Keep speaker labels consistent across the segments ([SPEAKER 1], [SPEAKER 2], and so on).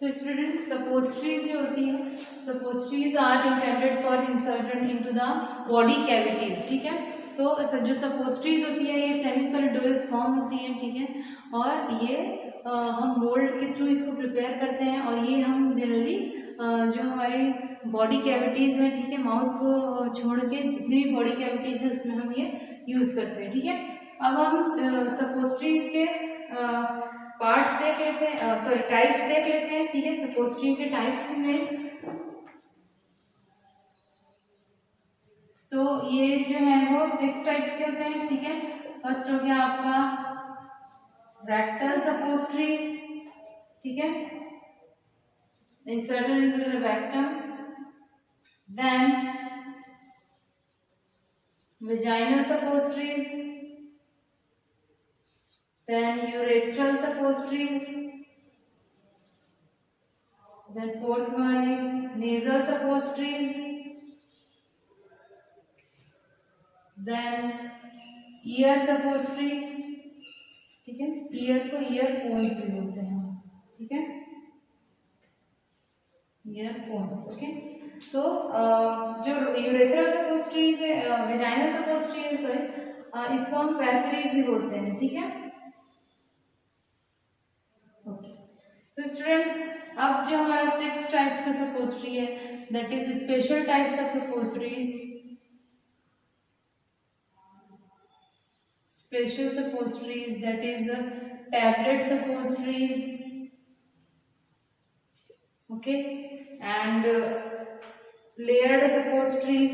[SPEAKER 1] तो स्टूडेंट्स सपोस्ट्रीज जो होती है, suppositories are intended for insertion into the body cavities, ठीक है। तो जो सपोस्ट्रीज होती है ये सेमी सॉलिडोइस फॉर्म होती है, ठीक है, और ये हम मोल्ड के थ्रू इसको प्रिपेयर करते हैं, और ये हम जनरली जो हमारी बॉडी कैविटीज है, ठीक है, माउथ को छोड़ के जितनी भी बॉडी कैविटीज है उसमें हम ये यूज करते हैं, ठीक है। अब हम सपोस्ट्रीज के पार्ट्स देख लेते हैं, सॉरी टाइप्स देख लेते हैं, ठीक है। सपोस्ट्री के टाइप्स में तो ये जो है वो 6 टाइप्स के होते हैं, ठीक है। फर्स्ट हो गया आपका रेक्टल सपोस्ट्रीज, ठीक है, inserted into the rectum, then vaginal suppositories, then urethral suppositories, then fourth one is nasal suppositories, then ear suppositories, ठीक है, ईयर को ईयरफोन्स भी बोलते हैं, ठीक है, ईयरफोन्स, ओके। तो जो यूरेथ्रल सपोस्ट्रीज है, वेजाइनल सपोस्ट्रीज है, इसको हम पैसरीज भी बोलते हैं, ठीक है, ओके। सो स्टूडेंट्स अब जो हमारा 6 टाइप का सपोस्ट्री है that is special types of suppositories, special suppositories that is tablet suppositories, okay, and layered suppositories,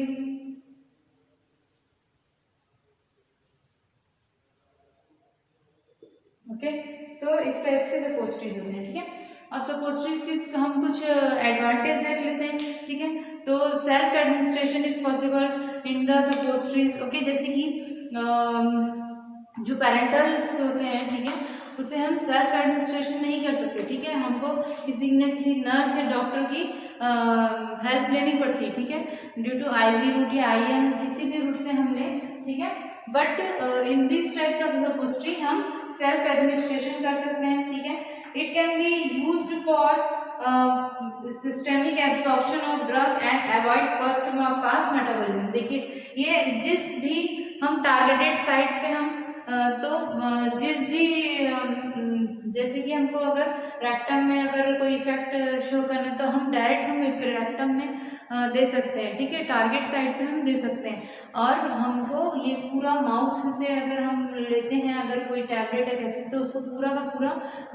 [SPEAKER 1] okay. तो इस टाइप के सपोस्ट्रीज होते हैं, ठीक है। अब सपोस्ट्रीज के हम कुछ एडवांटेज देख लेते हैं, ठीक है। तो self administration is possible in the suppositories, okay, जैसे कि जो पेरेंटल्स होते हैं, ठीक है, उसे हम सेल्फ एडमिनिस्ट्रेशन नहीं कर सकते, ठीक है, हमको किसी न किसी नर्स या डॉक्टर की हेल्प लेनी पड़ती है, ठीक है, ड्यू टू IV रूट या IM किसी भी रूट से हम लें, ठीक है। But in this types of suppository हम सेल्फ एडमिनिस्ट्रेशन कर सकते हैं, ठीक है। It can be used for systemic absorption of drug and avoid first pass metabolism. देखिए ये जिस भी हम टारगेटेड साइट पे हम तो जिस भी जैसे कि हमको अगर रेक्टम में अगर कोई इफेक्ट शो करना तो हम डायरेक्ट हम रेक्टम में दे सकते हैं, ठीक है, टारगेट साइट पे हम दे सकते हैं। और हमको ये पूरा माउथ से अगर हम लेते हैं अगर कोई टैबलेट है कहते हैं तो उसको पूरा का पूरा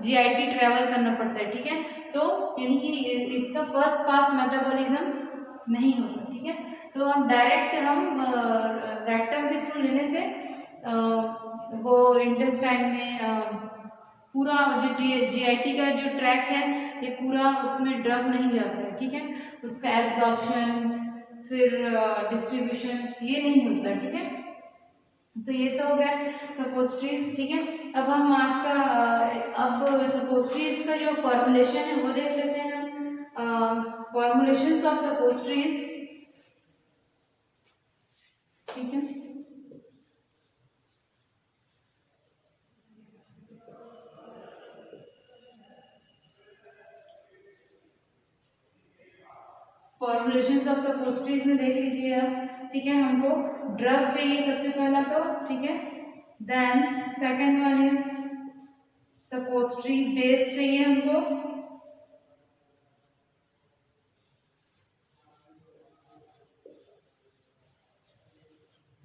[SPEAKER 1] GIT ट्रेवल करना पड़ता है, ठीक है। तो यानी कि इसका फर्स्ट पास मेटाबॉलिज्म नहीं होता, ठीक है। तो हम डायरेक्ट हम रेक्टम के थ्रू लेने से वो इंटेस्टाइन में पूरा जो GIT का जो ट्रैक है ये पूरा उसमें ड्रग नहीं जाता है, ठीक है, उसका एब्जॉर्प्शन फिर डिस्ट्रीब्यूशन ये नहीं होता, ठीक है। तो ये तो हो गया सपोस्ट्रीज, ठीक है। अब हम आज का अब सपोस्ट्रीज का जो फॉर्मुलेशन है वो देख लेते हैं हम, फॉर्मुलेशंस ऑफ सपोस्ट्रीज, ठीक है। फॉर्मुलेशंस ऑफ सपोस्ट्रीज में देख लीजिए आप, ठीक है, हमको ड्रग चाहिए सबसे पहला तो, ठीक है, then second one is suppository base चाहिए हमको,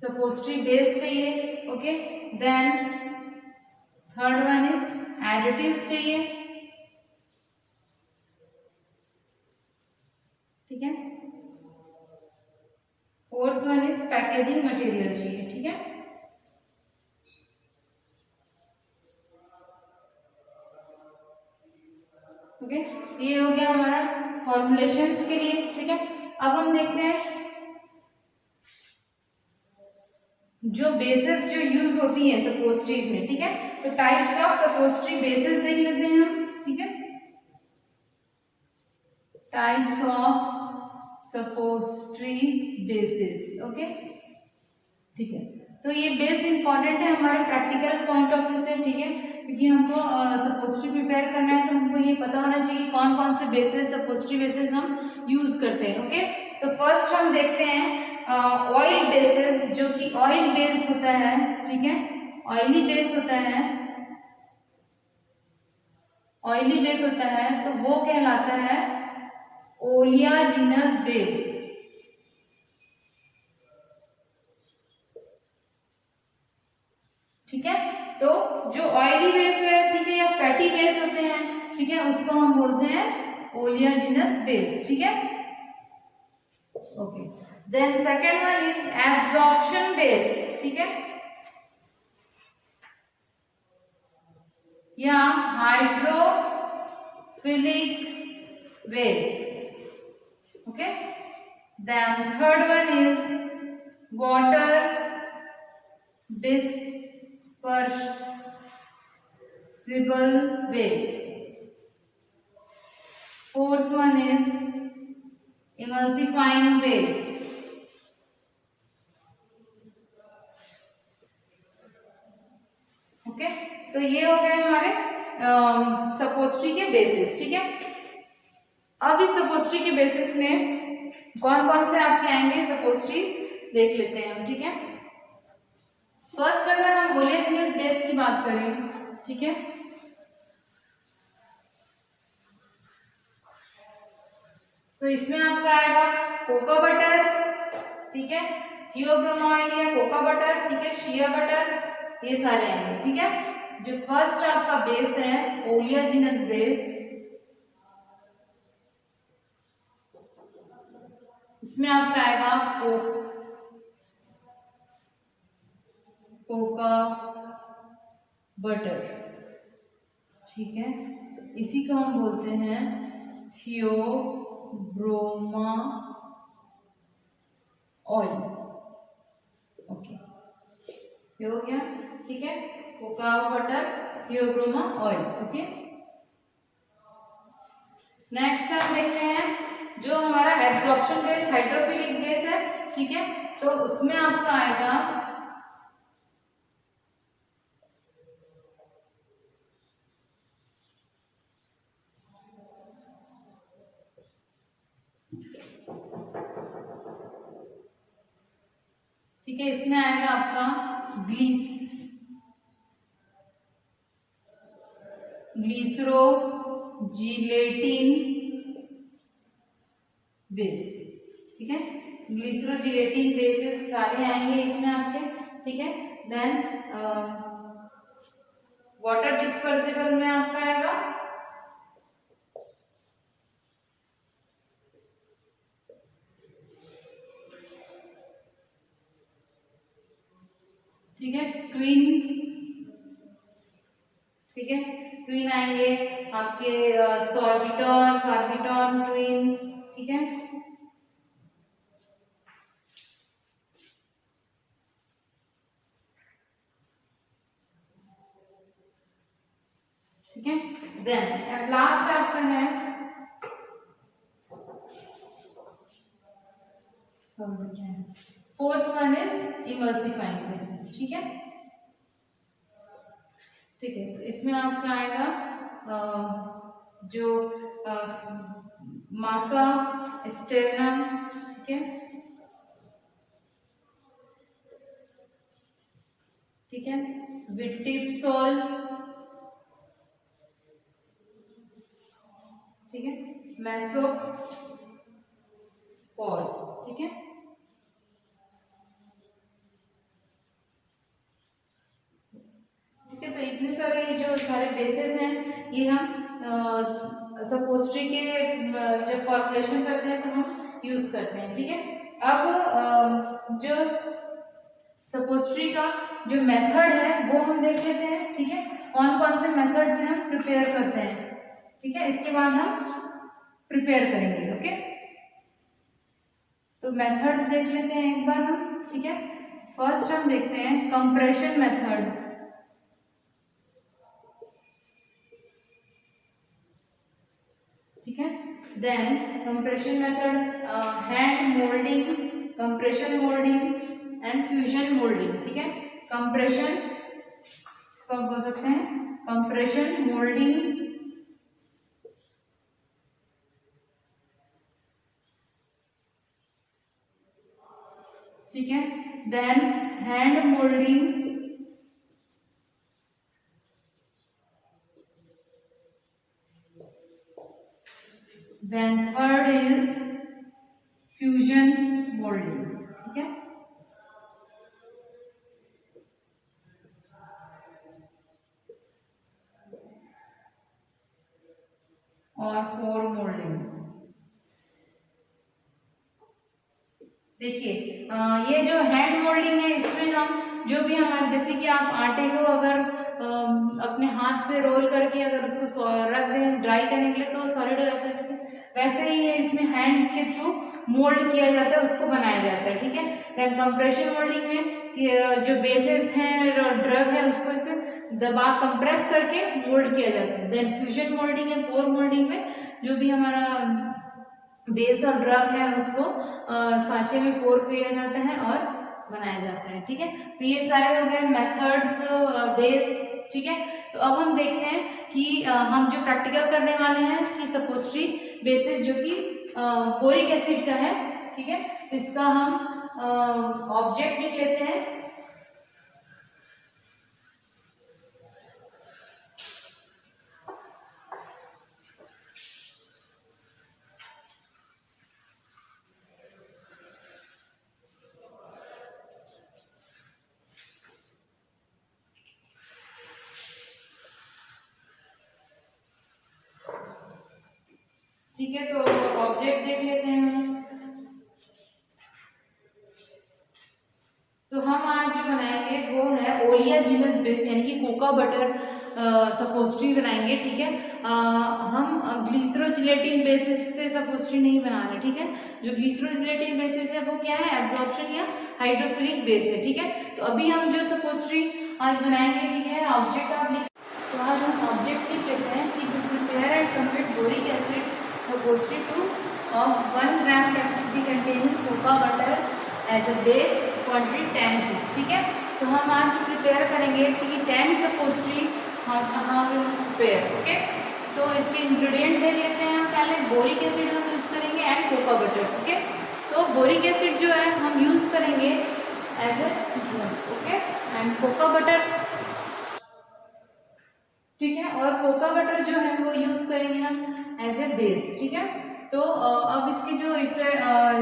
[SPEAKER 1] सपोस्ट्री बेस चाहिए, okay, then third one is additives चाहिए, ठीक है, fourth one is packaging material चाहिए, ठीक है। ओके, ये हो गया हमारा फॉर्मुलेशंस के लिए, ठीक है। अब हम देखते हैं जो बेसिस जो यूज होती है सपोस्ट्रीज में, ठीक है। तो टाइप्स ऑफ सपोस्ट्री बेसिस देख लेते हैं हम, ठीक है, टाइप्स ऑफ सपोस्ट्री बेसिस, ओके, ठीक है। तो ये बेस इंपॉर्टेंट है हमारे प्रैक्टिकल पॉइंट ऑफ व्यू से, ठीक है, क्योंकि हमको सपोजिटरी प्रिपेयर करना है तो हमको ये पता होना चाहिए कौन कौन से बेसिस सपोजिटरी बेसिस हम यूज करते हैं। ओके, तो फर्स्ट हम देखते हैं ऑयल बेसिस, जो कि ऑयल बेस्ड होता है, ठीक है, ऑयली बेस होता है, ऑयली बेस होता है, तो वो कहलाता है ओलियाजिनस बेस। ठीक है, तो जो ऑयली बेस है, ठीक है, या फैटी बेस होते हैं, ठीक है, उसको हम बोलते हैं ओलियाजिनस बेस। ठीक है, okay, then second one is absorption base. ठीक है, या hydrophilic base. Okay, then third one is water dispersible base. Fourth one is emulsifying base. Okay, तो ये हो गए हमारे सपोजिटरी के बेसिस। ठीक है, अब इस सपोजिटरी के बेसिस में कौन कौन से आपके आएंगे सपोजिटरीज देख लेते हैं हम। ठीक है, फर्स्ट अगर हम ओलियाजिनस बेस की बात करें, ठीक है, तो इसमें आपका आएगा कोको बटर, ठीक है, थियोब्रोमाइड या कोको बटर, ठीक है, शिया बटर, ये सारे आएंगे। ठीक है, जो फर्स्ट आपका बेस है ओलियाजिनस बेस, इसमें आपका आएगा कोका बटर। ठीक है, इसी को हम बोलते हैं थियोब्रोमा ऑयल। ओके, ये हो गया। ठीक है, cocoa butter, Theobroma oil. Okay, next आप देखते हैं जो हमारा एब्जॉर्प्शन बेस हाइड्रोफिलिक बेस है। ठीक है, तो उसमें आपका आएगा ठीक है, इसमें आएगा आपका ग्लिसरोजिलेटिन बेस। ठीक है, ग्लिसरोजिलेटिन बेसेस सारे आएंगे इसमें आपके। ठीक है, देन वाटर डिस्पर्सिबल में आपका आएगा ठीक है ट्विन। ठीक है, ट्विन आएंगे आपके सॉर्बिटॉन ट्विन। ठीक है, ठीक है, देन लास्ट आपका है fourth one is emulsifying basis. ठीक है, ठीक है, तो इसमें आपका आएगा जो मासा स्टेरनम। ठीक है, ठीक है, विटिपसोल। ठीक है, मेसोपोल। ठीक है, ठीक है, तो इतने सारे जो सारे बेसिस हैं ये हम सपोजिटरी के जब फॉर्मुलेशन करते हैं तो हम यूज करते हैं। ठीक है, अब जो सपोजिटरी का जो मेथड है वो हम देख लेते हैं। ठीक है, कौन कौन से मेथड से हम प्रिपेयर करते हैं। ठीक है, इसके बाद हम प्रिपेयर करेंगे। ओके, तो मेथड्स देख लेते हैं एक बार हम। ठीक है, फर्स्ट हम देखते हैं कंप्रेशन मेथड। ठीक है, then compression method, hand moulding, compression moulding and fusion moulding. ठीक है, कंप्रेशन इसको बोल सकते हैं कंप्रेशन मोल्डिंग, ठीक है, then hand moulding, then third is fusion moulding, ठीक है। और पोर मोल्डिंग। देखिए ये जो हैंड मोल्डिंग है इसमें हम जो भी हमारे जैसे कि आप आटे को अगर अपने हाथ से रोल करके अगर उसको रख दें ड्राई करने के लिए तो सॉलिड हो जाता है, वैसे ही ये इसमें हैंड्स के थ्रू मोल्ड किया जाता है, उसको बनाया जाता है, ठीक है। देन कंप्रेशन मोल्डिंग में जो बेसिस हैं ड्रग है उसको इसे दबा कंप्रेस करके मोल्ड किया जाता है। देन फ्यूजन मोल्डिंग है, पोर मोल्डिंग में जो भी हमारा बेस और ड्रग है उसको सांचे में पोर किया जाता है और बनाया जाता है, ठीक है। तो ये सारे हो गए मेथड्स बेस, ठीक है। तो अब हम देखते हैं कि हम जो प्रैक्टिकल करने वाले हैं कि सपोस्ट्री बेसिस जो कि बोरिक एसिड का है, ठीक है। तो इसका हम ऑब्जेक्ट लिख लेते हैं। ठीक है, तो ऑब्जेक्ट देख लेते हैं हम। तो हम आज जो बनाएंगे वो है ओलियाजिनस बेस यानी कि कोका बटर सपोस्ट्री बनाएंगे, ठीक है। हम ग्लिसरोजिलेटिन बेसिस से सपोस्ट्री नहीं बना रहे, ठीक है। जो ग्लिसरोजिलेटिन बेसिस है वो क्या है, एब्जॉर्प्शन या हाइड्रोफिलिक बेस है, ठीक है। तो अभी हम जो सपोस्ट्री आज बनाएंगे, ठीक है, ऑब्जेक्ट आप लिख, तो आज हम ऑब्जेक्ट लिख लेते हैं कि prepare and submit boric acid suppository to of 1 gram capacity containing coca butter as a base quantity 10 piece, ठीक है। तो हम आज प्रिपेयर करेंगे कि 10 सपोस्ट्री हम प्रिपेयर, ओके। तो इसके इंग्रेडिएंट देख लेते हैं हम पहले। बोरिक एसिड हम यूज करेंगे एंड कोका बटर, ओके। तो बोरिक एसिड जो है हम यूज करेंगे as a drug, okay, and cocoa butter, ठीक है, और कोका बटर जो है वो यूज करेंगे हम एज ए बेस, ठीक है। तो अब इसके जो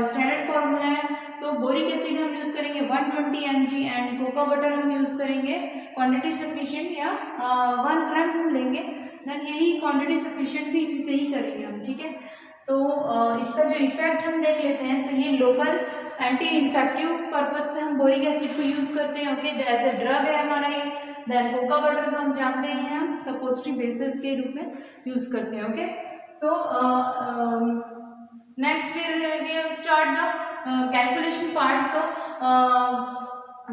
[SPEAKER 1] स्टैंडर्ड फॉर्मूला है, तो बोरिक एसिड हम यूज करेंगे 120 mg एंड कोका बटर हम यूज करेंगे क्वांटिटी सफिशिएंट या 1 ग्राम हम लेंगे, देन यही क्वांटिटी सफिशिएंट भी इसी से ही करेंगे हम, ठीक है। तो इसका जो इफेक्ट हम देख लेते हैं, तो ये लोकल एंटी इन्फेक्टिव पर्पज से हम बोरिक एसिड को यूज करते हैं, ओके, एज ए ड्रग है हमारा ये। देन कोका बटर तो हम जानते ही हैं हम सपोस्ट्री बेसिस के रूप में यूज करते हैं, okay. So next we have start the calculation part. So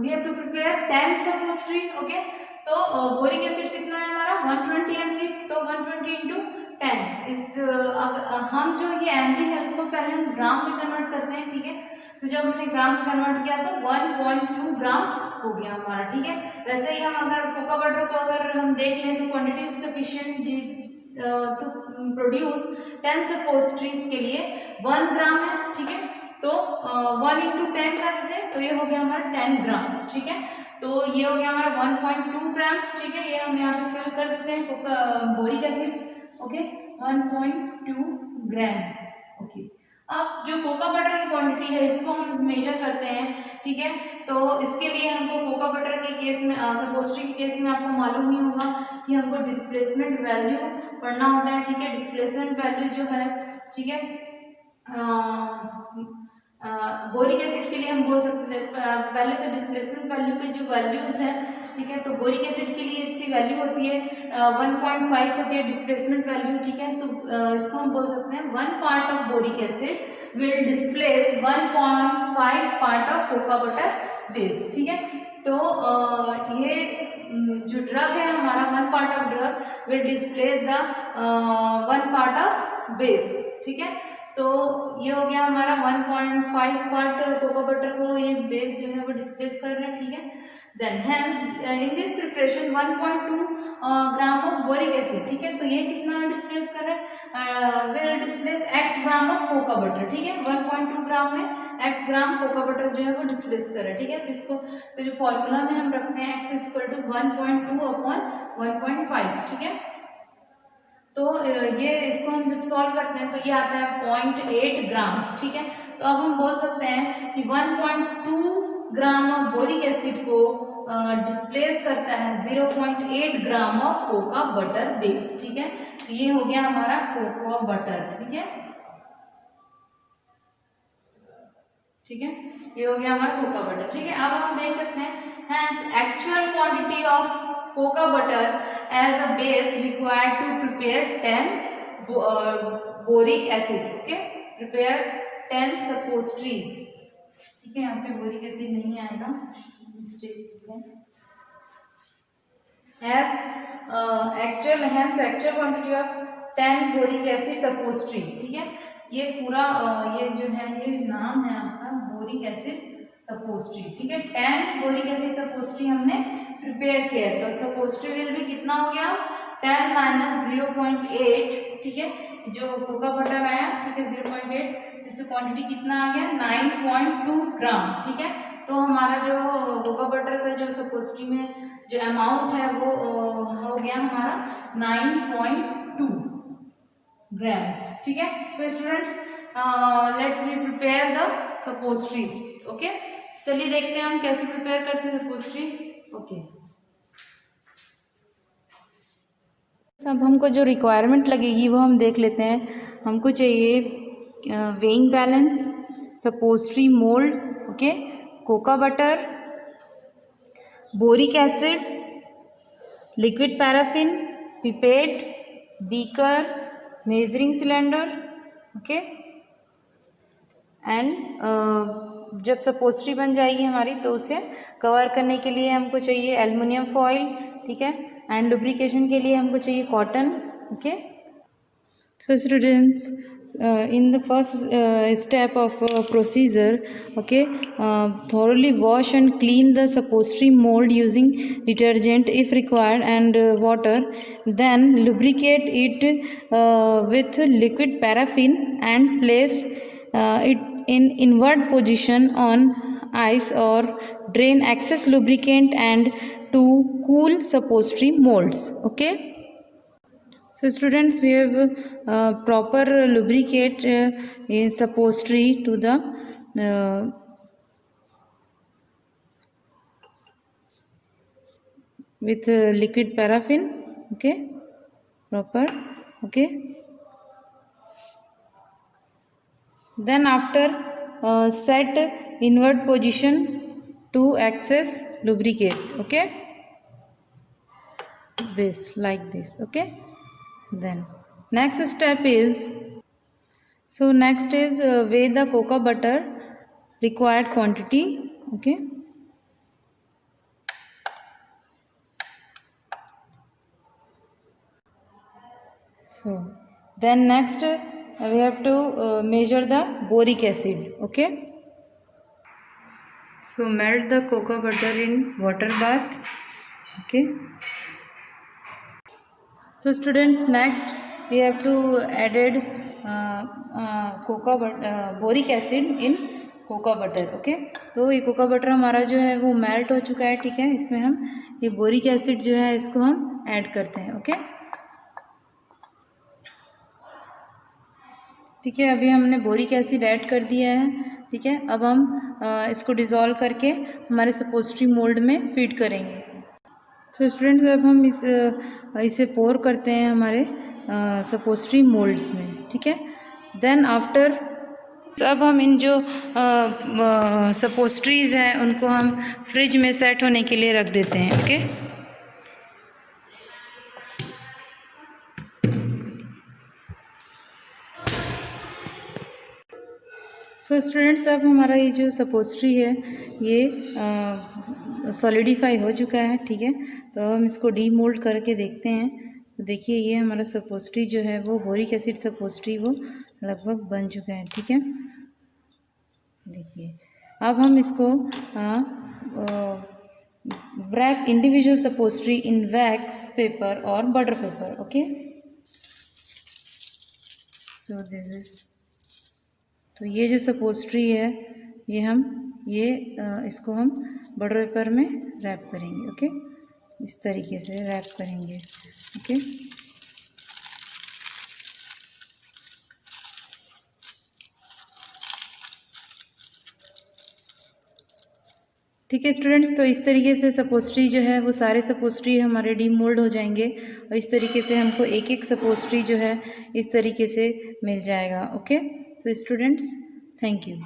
[SPEAKER 1] we have to prepare 10 suppository, okay. So boric acid कितना है हमारा 120 mg, तो 120 into 10 इस हम जो ये mg है उसको पहले हम ग्राम में कन्वर्ट करते हैं, ठीक है। तो जब हमने ग्राम में कन्वर्ट किया तो 1.2 ग्राम हो गया हमारा, ठीक है। वैसे ही हम अगर कोका बटर को अगर हम देख लें तो क्वांटिटी सफिशिएंट टू प्रोड्यूस 10 सपोस्ट्रीज के लिए 1 ग्राम है, ठीक है। तो 1 into 10 कर देते हैं, तो ये हो गया हमारा 10 ग्राम्स, ठीक है। तो ये हो गया हमारा 1.2 ग्राम्स, ठीक है। ये हम यहाँ पे फिल कर देते हैं boric acid, okay, 1.2 grams, okay. अब जो कोका बटर की क्वांटिटी है इसको हम मेजर करते हैं, ठीक है। तो इसके लिए हमको कोका बटर के केस में सपोस्ट्री के केस में आपको मालूम ही होगा कि हमको डिस्प्लेसमेंट वैल्यू पढ़ना होता है, ठीक है। डिस्प्लेसमेंट वैल्यू जो है, ठीक है, बोरिक एसिड के लिए हम बोल सकते थे पहले तो डिस्प्लेसमेंट वैल्यू के जो वैल्यूज हैं, ठीक है। तो बोरिक एसिड के लिए इसकी वैल्यू होती है 1.5 होती है डिस्प्लेसमेंट वैल्यू, ठीक है। तो इसको हम बोल सकते हैं 1 part of boric acid will displace 1.5 part of cocoa butter base, ठीक है। तो ये जो ड्रग है हमारा 1 part of drug will displace the 1 part of base, ठीक है। तो ये हो गया हमारा 1.5 पार्ट कोका बटर को ये बेस जो है वो डिस्प्लेस कर रहे हैं, ठीक है। Then hence in this preparation 1.2 gram of boric acid, ठीक है। तो ये कितना डिस्प्लेस कर रहा है, will displace x gram of cocoa butter, ठीक है। 1.2 ग्राम में x ग्राम कोका बटर जो है वो डिस्प्लेस कर रहा है, ठीक है। तो इसको तो जो फॉर्मूला में हम रखते हैं x इक्वल टू 1.2 अपॉन 1.5, ठीक है। तो ये इसको हम जब सॉल्व करते हैं तो ये आता है 0.8 ग्राम्स, ठीक है। तो अब हम बोल सकते हैं कि 1.2 ग्राम ऑफ बोरिक एसिड को डिस्प्लेस करता है 0.8 ग्राम ऑफ कोका बटर बेस, ठीक है। तो ये हो गया हमारा कोकोआ बटर, ठीक है, ठीक है। ये हो गया हमारा कोका बटर, ठीक है। अब हम देख सकते हैं hence actual quantity of cocoa butter as a base required to prepare 10 boric acid, okay. Prepare 10 suppositories, ठीक है। यहाँ पे बोरिक एसिड नहीं आएगा, actual quantity of 10 boric acid suppository, ठीक है। ये पूरा ये जो है ये नाम है आपका बोरिक एसिड सपोस्ट्री, ठीक है। 10 बोरिक एसिड सपोस्ट्री हमने प्रिपेयर किया है, तो सपोस्ट्री विल भी कितना हो गया 10 माइनस 0.8, ठीक है। जो कोका बटर आया, ठीक है, 0.8, इससे क्वांटिटी कितना आ गया 9.2 ग्राम, ठीक है। तो हमारा जो कोका बटर का जो सपोस्ट्री में जो अमाउंट है वो हो गया हमारा 9.2 ग्राम्स, ठीक है। So students let's we prepare the suppositories, okay. चलिए देखते हैं हम कैसे प्रिपेयर करते हैं सपोस्ट्री, ओके। अब हमको जो रिक्वायरमेंट लगेगी वो हम देख लेते हैं। हमको चाहिए weighing balance, suppository mould, okay, cocoa butter, boric acid, liquid paraffin, pipette, beaker, measuring cylinder, okay. And जब सपोस्ट्री बन जाएगी हमारी तो उसे कवर करने के लिए हमको चाहिए एल्युमिनियम फॉइल, ठीक है। एंड लुब्रिकेशन के लिए हमको चाहिए cotton, okay. So students, in the first step of procedure, okay, thoroughly wash and clean the suppository mold using detergent if required and water. Then lubricate it with liquid paraffin and place it in inward position on ice or drain excess lubricant and to cool suppository molds, okay. So students, we have proper lubricate in suppository to the with liquid paraffin, okay, proper, okay. Then after set inward position to access lubricate, okay, this like this, okay. Then next step is, so next is weigh the cocoa butter required quantity, okay. So then next we have to measure the boric acid, okay. So melt the cocoa butter in water bath, okay. So students, next we have to added boric acid in Coca butter, okay. तो ये cocoa butter हमारा जो है वो melt हो चुका है, ठीक है। इसमें हम ये बोरिक एसिड जो है इसको हम ऐड करते हैं, ओके, ठीक है। अभी हमने बोरिक एसिड ऐड कर दिया है, ठीक है। अब हम इसको डिज़ोल्व करके हमारे सपोस्ट्री मोल्ड में फीड करेंगे। तो स्टूडेंट्स, अब हम इसे पोर करते हैं हमारे सपोस्ट्री मोल्ड्स में, ठीक है। देन आफ्टर अब हम इन जो सपोस्ट्रीज हैं उनको हम फ्रिज में सेट होने के लिए रख देते हैं, ओके। सो स्टूडेंट्स, अब हमारा ये जो सपोस्ट्री है ये सॉलिडिफाई हो चुका है, ठीक है। तो हम इसको डीमोल्ड करके देखते हैं। तो देखिए ये हमारा सपोस्ट्री जो है वो बोरिक एसिड सपोस्ट्री वो लगभग बन चुका है, ठीक है। देखिए अब हम इसको wrap individual suppository in wax paper or butter paper. Okay, so this is, तो ये जो सपोजिटरी है ये हम इसको हम बटर पेपर में रैप करेंगे. ओके, इस तरीके से रैप करेंगे. ओके, ठीक है स्टूडेंट्स, तो इस तरीके से सपोजिटरी जो है वो सारे सपोजिटरी हमारे डीमोल्ड हो जाएंगे और इस तरीके से हमको एक एक सपोजिटरी जो है इस तरीके से मिल जाएगा. Okay, so students, thank you.